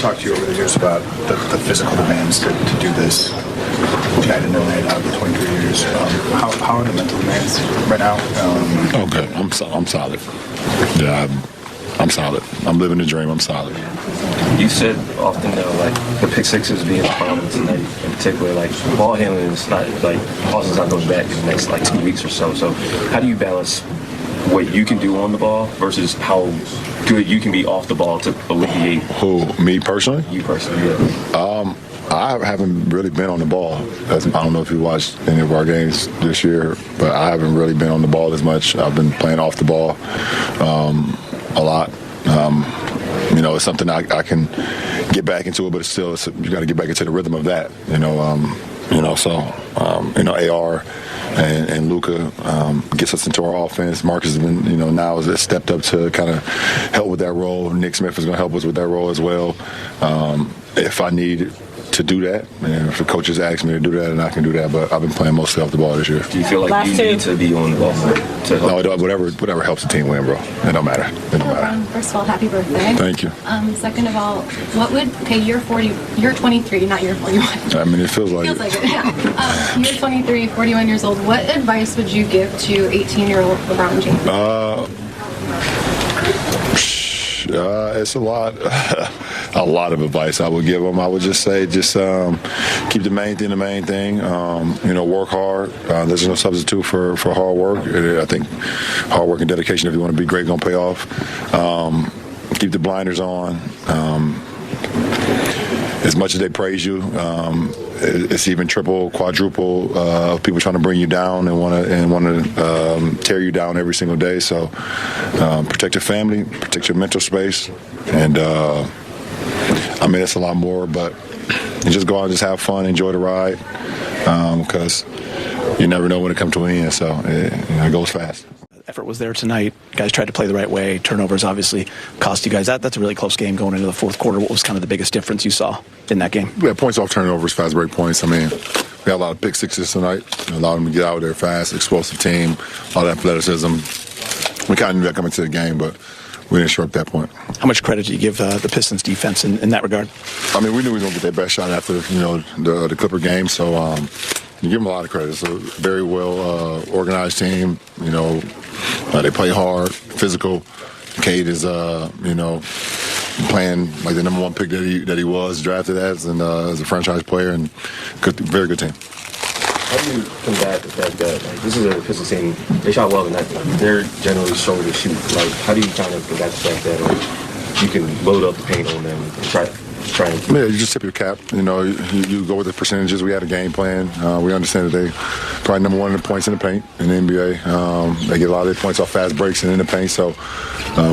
talked to you over the years about the physical demands to do this night in and night out for 23 years. How are the mental demands right now? Okay, I'm solid. Yeah, I'm solid. I'm living the dream. I'm solid. You said often, though, like the pick sixes being a problem tonight, in particular, like ball handling is not like Austin's not going back in the next like 2 weeks or so. So, how do you balance what you can do on the ball versus how good you can be off the ball to alleviate? Who? Me personally? You personally, yeah. I haven't really been on the ball. I don't know if you watched any of our games this year, but I haven't really been on the ball as much. I've been playing off the ball a lot. It's something I can get back into it, but you got to get back into the rhythm of that. AR and Luka gets us into our offense. Marcus has been, now has stepped up to kind of help with that role. Nick Smith is going to help us with that role as well. If I need to do that, and if the coaches ask me to do that, and I can do that, but I've been playing mostly off the ball this year. Do you feel like you need to be on the ball to help? No, whatever helps the team win, bro. It don't matter. First of all, happy birthday. Thank you. Second of all, you're 23, not you're 41. I mean, it feels like it. Yeah. You're 23, 41 years old. What advice would you give to 18-year-old LeBron James? It's a lot of advice I would give them. I would just say, keep the main thing. Work hard. There's no substitute for hard work. I think hard work and dedication, if you want to be great, going to pay off. Keep the blinders on. As much as they praise you, it's even triple, quadruple of people trying to bring you down and want to tear you down every single day. So protect your family, protect your mental space, and it's a lot more. But you just go out and just have fun, enjoy the ride, because you never know when it comes to an end. So it goes fast. Effort was there tonight. You guys tried to play the right way. Turnovers obviously cost you guys. That's a really close game going into the fourth quarter. What was kind of the biggest difference you saw in that game? We had points off turnovers, fast break points. We had a lot of pick sixes tonight. Allowed them to get out there fast, explosive team, all that athleticism. We kind of knew that coming to the game, but we didn't show up that point. How much credit do you give the Pistons defense in that regard? We knew we were going to get their best shot after the Clipper game, so you give them a lot of credit. It's a very well organized team. They play hard, physical. Cade is playing like the number one pick that he was drafted as, and as a franchise player, and very good team. How do you combat the fact that this is a Pistons team? They shot well tonight. They're generally slow to shoot. How do you kind of combat the fact that you can load up the paint on them and try and keep you just tip your cap. You go with the percentages. We had a game plan. We understand that they probably number one in the points in the paint in the NBA. They get a lot of their points off fast breaks and in the paint. So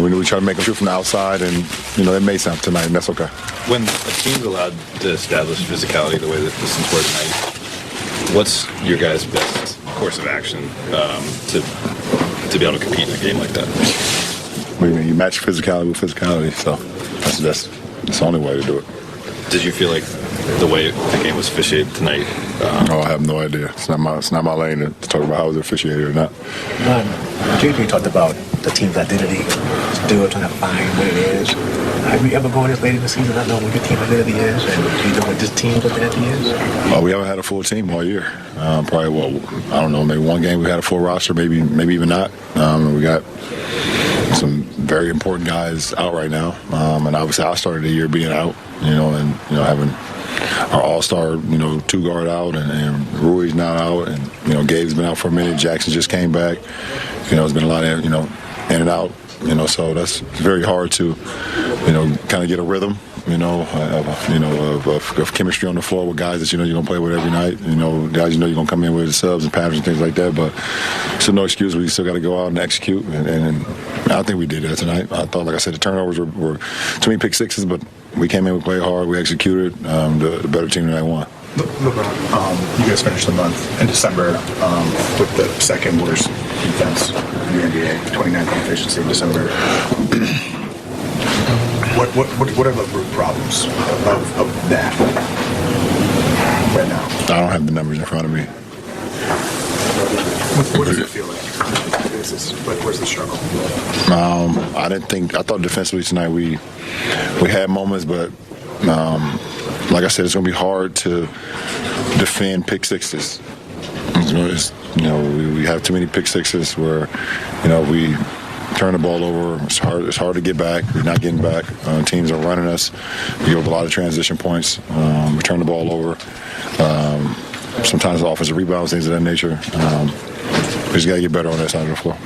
we knew we tried to make them shoot from the outside, and they made some tonight, and that's okay. When a team's allowed to establish physicality the way that Pistons were tonight, what's your guys' best course of action to be able to compete in a game like that? What do you mean? You match physicality with physicality, so that's the only way to do it. Did you feel like the way the game was officiated tonight? I have no idea. It's not my lane to talk about how it was officiated or not. JP talked about the team's identity, still trying to find what it is. Have we ever gone this late in the season not knowing what your team identity is, and do you know what this team's identity is? We haven't had a full team all year. Probably, I don't know, maybe one game we had a full roster, maybe even not. We got some very important guys out right now, and obviously I started the year being out, and having our all-star, two guard out, and Rui's now out, and Gabe's been out for a minute. Jackson just came back. It's been a lot of in and out. So that's very hard to kind of get a rhythm. Of chemistry on the floor with guys that you're gonna play with every night. Guys you're gonna come in with subs and patterns and things like that. But it's no excuse. We still got to go out and execute. And I think we did that tonight. I thought, like I said, the turnovers were too many pick sixes, but we came in, we played hard, we executed. The better team tonight won. LeBron, you guys finished the month in December with the second worst defense in the NBA, 29th in efficiency in December. What are the root problems of that right now? I don't have the numbers in front of me. What does it feel like? Where's the struggle? I thought defensively tonight we had moments, but Like I said, it's going to be hard to defend pick sixes. We have too many pick sixes where, we turn the ball over. It's hard to get back. We're not getting back. Teams are running us. We give up a lot of transition points. We turn the ball over. Sometimes offensive rebounds, things of that nature. We just got to get better on that side of the floor.